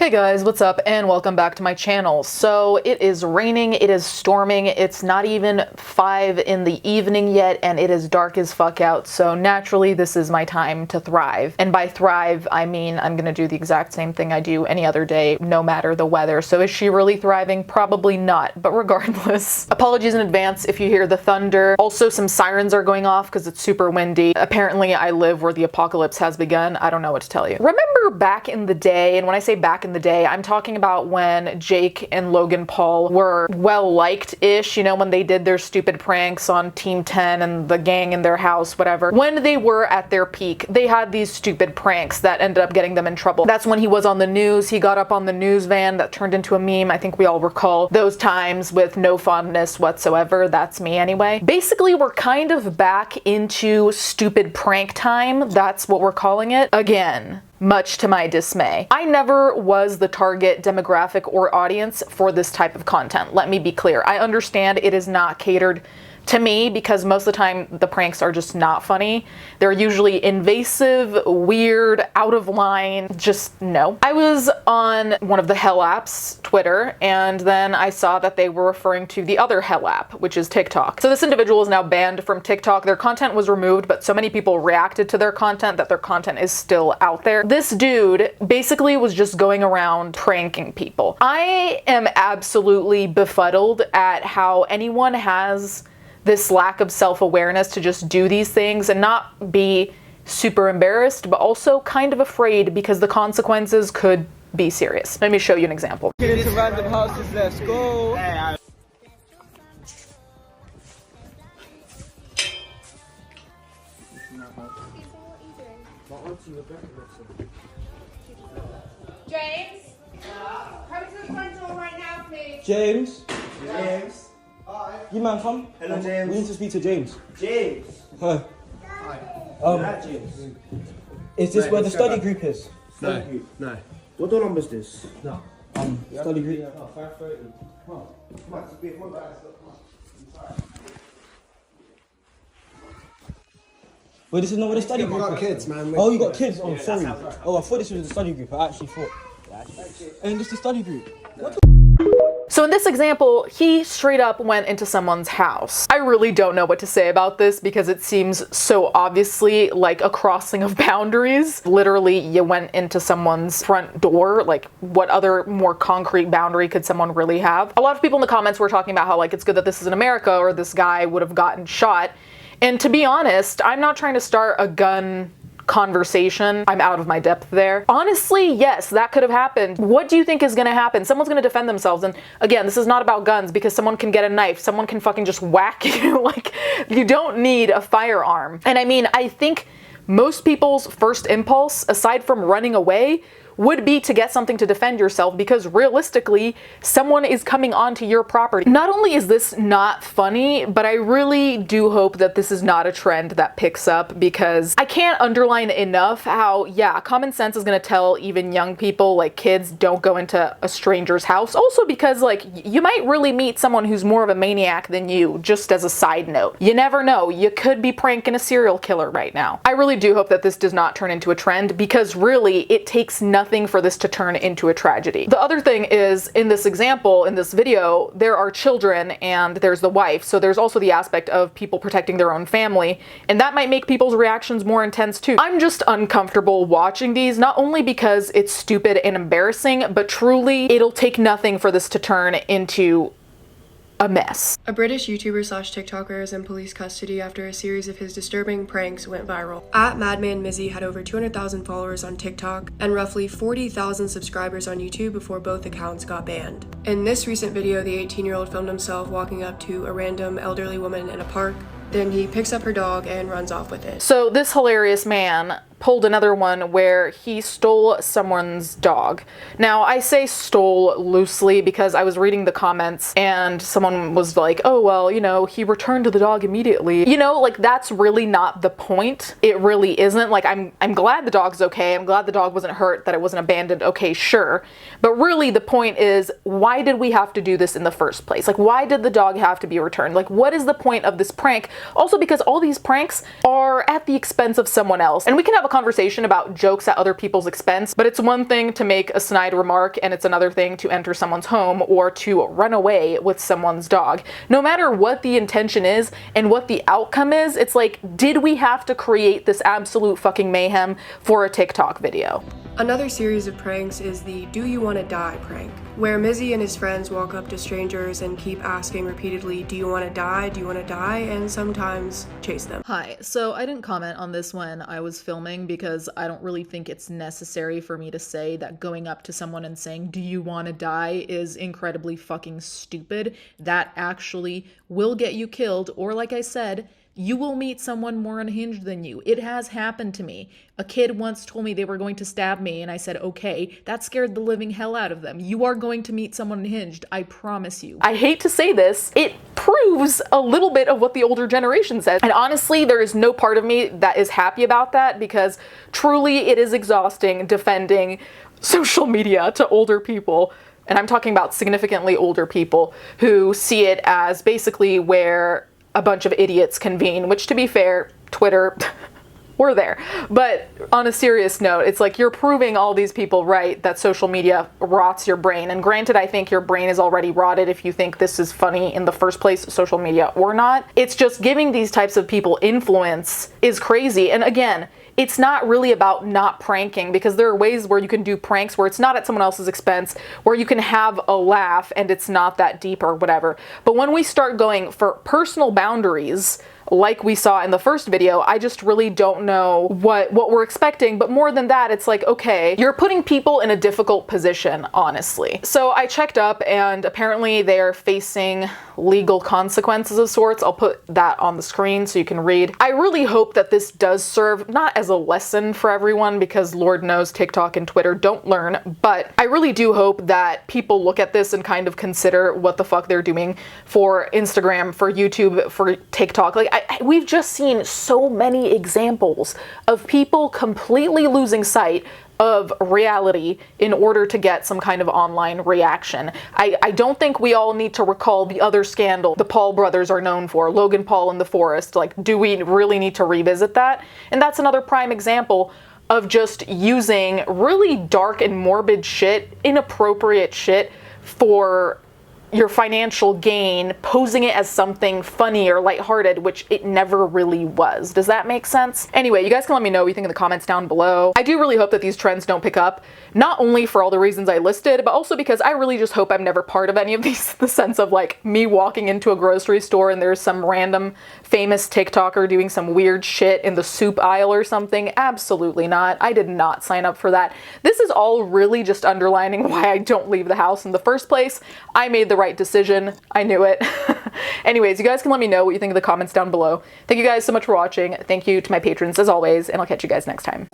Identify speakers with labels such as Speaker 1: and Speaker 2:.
Speaker 1: Hey guys, what's up and welcome back to my channel. So it is raining, it is storming, it's not even 5 in the evening yet and it is dark as fuck out, so naturally this is my time to thrive. And by thrive, I mean I'm gonna do the exact same thing I do any other day, no matter the weather. So is she really thriving? Probably not, but regardless. Apologies in advance if you hear the thunder. Also some sirens are going off because it's super windy. Apparently I live where the apocalypse has begun. I don't know what to tell you. Remember back in the day, and when I say back in the day, I'm talking about when Jake and Logan Paul were well-liked-ish, you know, when they did their stupid pranks on Team 10 and the gang in their house, whatever. When they were at their peak, they had these stupid pranks that ended up getting them in trouble. That's when he was on the news. He got up on the news van that turned into a meme. I think we all recall those times with no fondness whatsoever. That's me anyway. Basically, we're kind of back into stupid prank time. That's what we're calling it. Again. Much to my dismay. I never was the target demographic or audience for this type of content. Let me be clear. I understand it is not catered to me because most of the time the pranks are just not funny. They're usually invasive, weird, out of line, just no. I was on one of the hell apps, Twitter, and then I saw that they were referring to the other hell app, which is TikTok. So this individual is now banned from TikTok. Their content was removed, but so many people reacted to their content that their content is still out there. This dude basically was just going around pranking people. I am absolutely befuddled at how anyone has this lack of self-awareness to just do these things and not be super embarrassed, but also kind of afraid because the consequences could be serious. Let me show you an example.
Speaker 2: Get into random houses, let's go.
Speaker 3: James? Come to the front door right now, please.
Speaker 2: James?
Speaker 4: James.
Speaker 2: You man, come.
Speaker 4: Hello, James.
Speaker 2: We need to speak to James.
Speaker 4: James.
Speaker 2: Hi.
Speaker 4: James.
Speaker 2: Is this
Speaker 4: Right,
Speaker 2: where the
Speaker 4: let's
Speaker 2: study
Speaker 4: go
Speaker 2: group is?
Speaker 4: No. No. What door number is this?
Speaker 2: No. Study group.
Speaker 4: 5:30. Come on. Come on. Come on.
Speaker 2: Wait, this is not where the study group is?
Speaker 4: got kids, man.
Speaker 2: Oh, you got kids? Oh, sorry. Oh, I thought this was the study group. I actually thought. And this is the study group.
Speaker 1: So in this example, he straight up went into someone's house. I really don't know what to say about this because it seems so obviously like a crossing of boundaries. Literally, you went into someone's front door. Like, what other more concrete boundary could someone really have? A lot of people in the comments were talking about how like it's good that this is in America or this guy would have gotten shot. And to be honest, I'm not trying to start a gun conversation. I'm out of my depth there. Honestly, yes, that could have happened. What do you think is gonna happen? Someone's gonna defend themselves. And again, this is not about guns because someone can get a knife. Someone can fucking just whack you. Like, you don't need a firearm. And I mean, I think most people's first impulse, aside from running away, would be to get something to defend yourself because realistically, someone is coming onto your property. Not only is this not funny, but I really do hope that this is not a trend that picks up because I can't underline enough how, yeah, common sense is gonna tell even young people, like kids, don't go into a stranger's house. Also because like, you might really meet someone who's more of a maniac than you, just as a side note. You never know, you could be pranking a serial killer right now. I really do hope that this does not turn into a trend because really, it takes nothing for this to turn into a tragedy. The other thing is, in this example, in this video, there are children and there's the wife, so there's also the aspect of people protecting their own family, and that might make people's reactions more intense too. I'm just uncomfortable watching these, not only because it's stupid and embarrassing, but truly, it'll take nothing for this to turn into a mess.
Speaker 5: A British YouTuber slash TikToker is in police custody after a series of his disturbing pranks went viral. @Madman Mizzy had over 200,000 followers on TikTok and roughly 40,000 subscribers on YouTube before both accounts got banned. In this recent video, the 18-year-old filmed himself walking up to a random elderly woman in a park. Then he picks up her dog and runs off with it.
Speaker 1: So this hilarious man pulled another one where he stole someone's dog. Now, I say stole loosely because I was reading the comments and someone was like, oh, well, you know, he returned the dog immediately. You know, like, that's really not the point. It really isn't. Like, I'm glad the dog's okay. I'm glad the dog wasn't hurt, that it wasn't abandoned. Okay, sure. But really the point is, why did we have to do this in the first place? Like, why did the dog have to be returned? Like, what is the point of this prank? Also, because all these pranks are at the expense of someone else. And we can have a conversation about jokes at other people's expense, but it's one thing to make a snide remark and it's another thing to enter someone's home or to run away with someone's dog. No matter what the intention is and what the outcome is, it's like, did we have to create this absolute fucking mayhem for a TikTok video?
Speaker 5: Another series of pranks is the "Do you want to die" prank, where Mizzy and his friends walk up to strangers and keep asking repeatedly, "Do you want to die? Do you want to die?" and sometimes chase them.
Speaker 1: Hi, so I didn't comment on this when I was filming because I don't really think it's necessary for me to say that going up to someone and saying, "Do you want to die?" is incredibly fucking stupid. That actually will get you killed, or like I said, you will meet someone more unhinged than you. It has happened to me. A kid once told me they were going to stab me, and I said, okay, that scared the living hell out of them. You are going to meet someone unhinged, I promise you. I hate to say this, it proves a little bit of what the older generation says. And honestly, there is no part of me that is happy about that, because truly it is exhausting defending social media to older people. And I'm talking about significantly older people who see it as basically where a bunch of idiots convene, which, to be fair, Twitter, we're there. But on a serious note, it's like you're proving all these people right that social media rots your brain. And granted, I think your brain is already rotted if you think this is funny in the first place, social media or not. It's just giving these types of people influence is crazy. And again, it's not really about not pranking, because there are ways where you can do pranks where it's not at someone else's expense, where you can have a laugh and it's not that deep or whatever. But when we start going for personal boundaries, like we saw in the first video, I just really don't know what we're expecting. But more than that, it's like, okay, you're putting people in a difficult position, honestly. So I checked up, and apparently they are facing legal consequences of sorts. I'll put that on the screen so you can read. I really hope that this does serve not as a lesson for everyone, because Lord knows TikTok and Twitter don't learn, but I really do hope that people look at this and kind of consider what the fuck they're doing for Instagram, for YouTube, for TikTok. Like, we've just seen so many examples of people completely losing sight of reality in order to get some kind of online reaction. I don't think we all need to recall the other scandal the Paul brothers are known for, Logan Paul in the forest. Like, do we really need to revisit that? And that's another prime example of just using really dark and morbid shit, inappropriate shit, for your financial gain, posing it as something funny or lighthearted, which it never really was. Does that make sense? Anyway, you guys can let me know what you think in the comments down below. I do really hope that these trends don't pick up, not only for all the reasons I listed, but also because I really just hope I'm never part of any of these, the sense of like me walking into a grocery store and there's some random famous TikToker doing some weird shit in the soup aisle or something. Absolutely not. I did not sign up for that. This is all really just underlining why I don't leave the house in the first place. I made the right decision. I knew it. Anyways, you guys can let me know what you think in the comments down below. Thank you guys so much for watching. Thank you to my patrons as always, and I'll catch you guys next time.